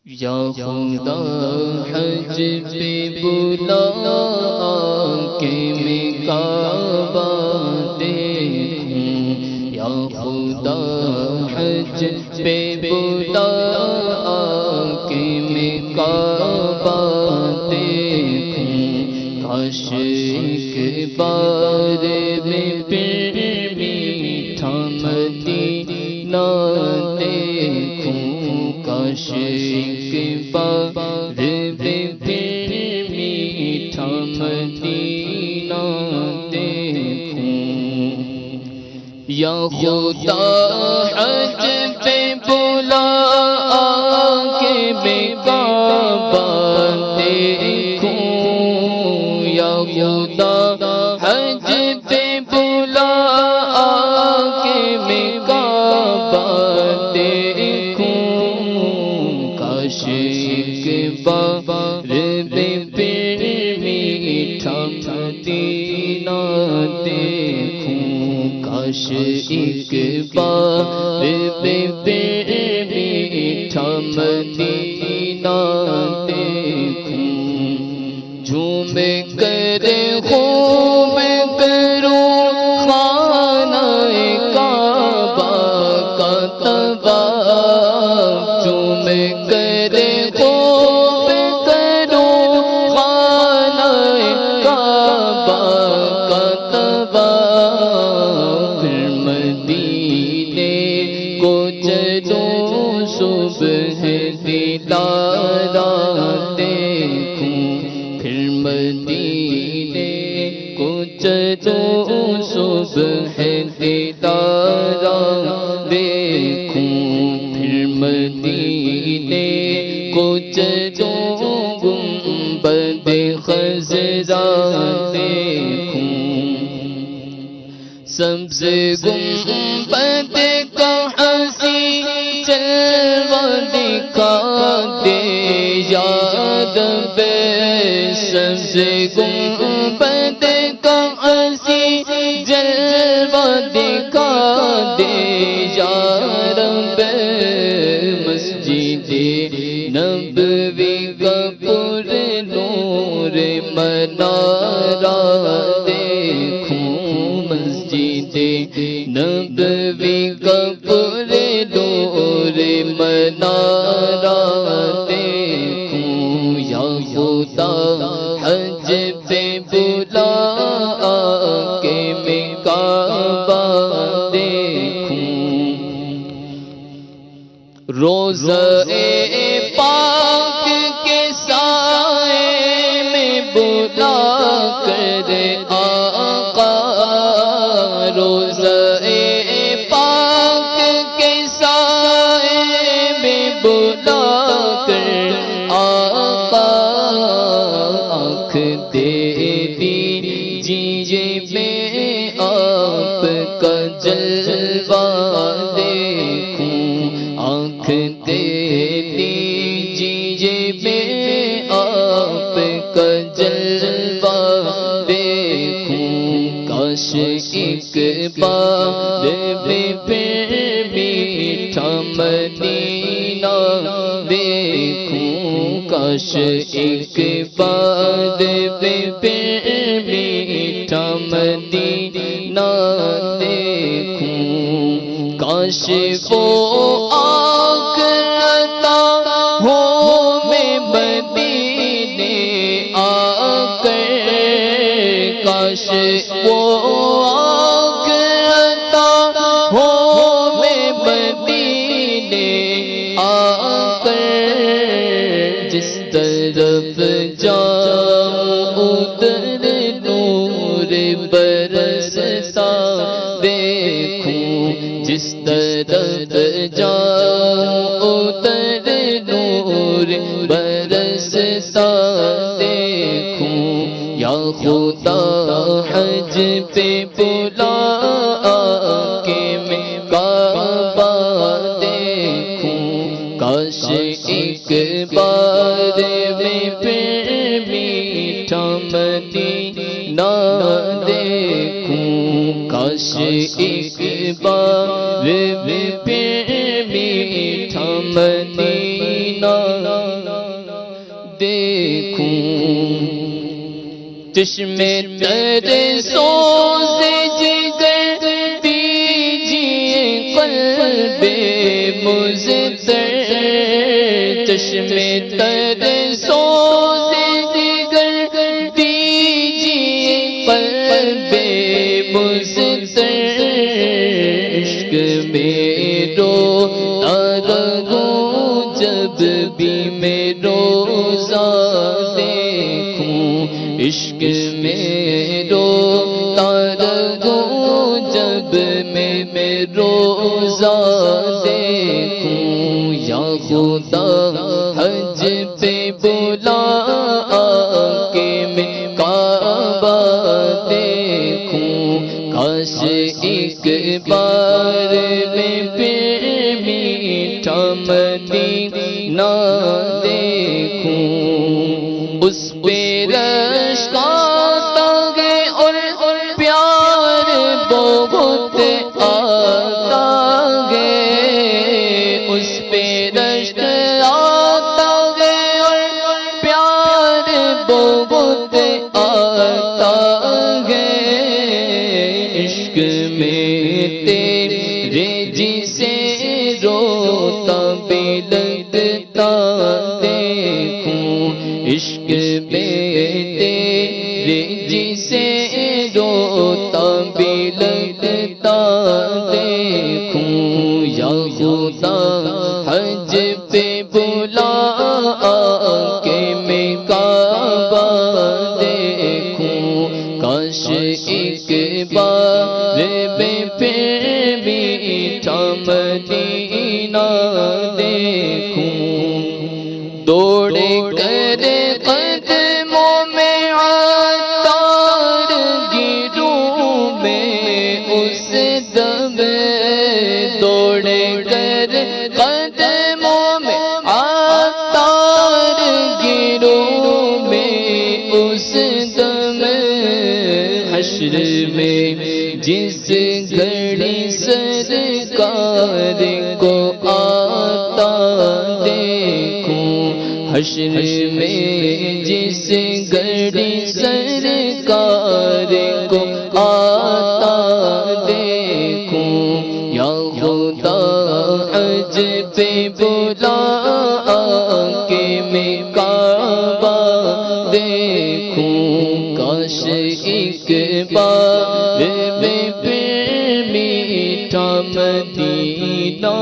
یا خدا حج پہ بلا کے میں کعبہ دیکھوں، یا خدا حج پہ بلا کے میں کعبہ دیکھوں، کاش ایک بار میں پھر میٹھا مدینہ دیکھوں، کاش ایک بار میں پھر میٹھا مدینہ دیکھوں، یا خدا حج پہ بلا کے میں کعبہ دیکھوں، یا خدا حج پہ بلا کے میں کعبہ دیکھوں، کاش ایک بار میں پھر میٹھا مدینہ دیکھوں، کاش ایک بار میں پھر میٹھا مدینہ دیکھوں، جھوم کر خوب کروں خانہ کعبہ کا طواف، جھوم کر خوب کروں خانہ کعبہ کا طواف، پھر مدینے کو چلوں صبح دلارا دیکھوں، پھر مدینے کو چلوں صبح دلارا دیکھوں، پھر مدینے کو چلوں گنبد خضرا دیکھوں، سبز گنبد کا حسین جلوہ دکھا دے یا رب، سبز گنبد کا حسین جلوہ دکھا دے یا رب، مسجد نبوی کا پر نور منارہ دیکھوں، مسجد نبوی کا پر نور منارہ دیکھوں، یا خدا حج پہ بلا کے میں کعبہ دیکھوں، روضہ پاک کے سائے میں بلا کر آقا، روضہ پاک کے سائے میں بلا کر آقا، آنکھ دے دیجیے میں آپ کا جلوہ دیکھوں، آنکھ دے دیجیے میں آپ کا جلوہ دیکھوں، کاش ایک بار میں پھر میٹھا مدینہ دیکھوں، کاش ایک بار میں پھر میٹھا مدینہ دیکھوں، کاش وہ آنکھ عطا ہو میں مدینے آ کر، کاش وہ آنکھ عطا ہو میں مدینے آ کر، جس طرف جاؤں ادھر نور برستا دیکھوں، جس طرف جاؤں ادھر نور برستا دیکھوں، یا خدا حج پہ بلا کے میں کعبہ دیکھوں، کاش ایک بار میں پھر میٹھا مدینہ دیکھوں، کاش ایک بار میں پھر میٹھا مدینہ چشمے تر سوز جگر دیجیے قلب مضطر، چشمے تر سوز جگر دیجیے قلب مضطر، عشق میں روتا رہوں جب بھی میں روزہ دیکھوں، عشق میں روتا رہوں جب میں روزہ دیکھوں، یا خدا حج پہ بلا کے میں کعبہ دیکھوں، کاش ایک بار میں پھر میٹھا مدینہ دیکھوں، اس پہ رشک آتا ہے اور پیار بہت آتا ہے، اس پہ رشک آتا ہے اور پیار بہت آتا ہے، عشق میں تیرے جسے روتا بھی لگتا دیکھوں، عشق میں تیرے جسے روتا بھی لگتا دیکھوں، یا خدا حج پہ بلا کے میں کعبہ دیکھوں، کاش ایک بار میں پھر میٹھا مدینہ دیکھوں، دوڑے کر قدموں میں عطار گروں میں اس دم، دوڑے کر قدموں میں عطار گروں میں اس دم، حشر میں جس گھڑی سرکار کو آتا دیکھوں، حشر میں جس گھڑی سرکار کو آتا دیکھوں، یا خدا حج پہ بلا کے میں کعبہ دیکھوں، کاش ایک بار میں پھر میٹھا مدینہ